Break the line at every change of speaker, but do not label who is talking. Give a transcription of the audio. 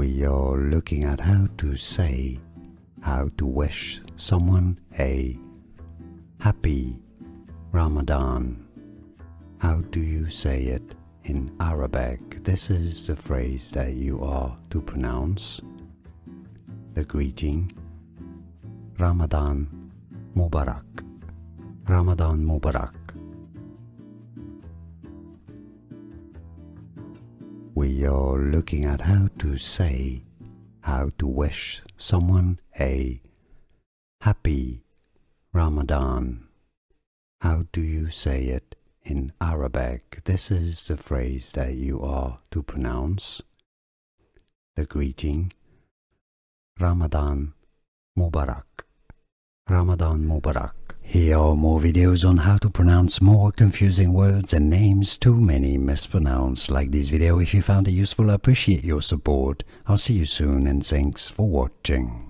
We are looking at how to say, how to wish someone a happy Ramadan. How do you say it in Arabic? This is the phrase that you are to pronounce. The greeting, Ramadan Mubarak. Ramadan Mubarak. We are looking at how to say, how to wish someone a happy Ramadan. How do you say it in Arabic? This is the phrase that you are to pronounce. The greeting, Ramadan Mubarak. Ramadan Mubarak. Here are more videos on how to pronounce more confusing words and names too many mispronounced. Like this video if you found it useful. I appreciate your support. I'll see you soon and thanks for watching.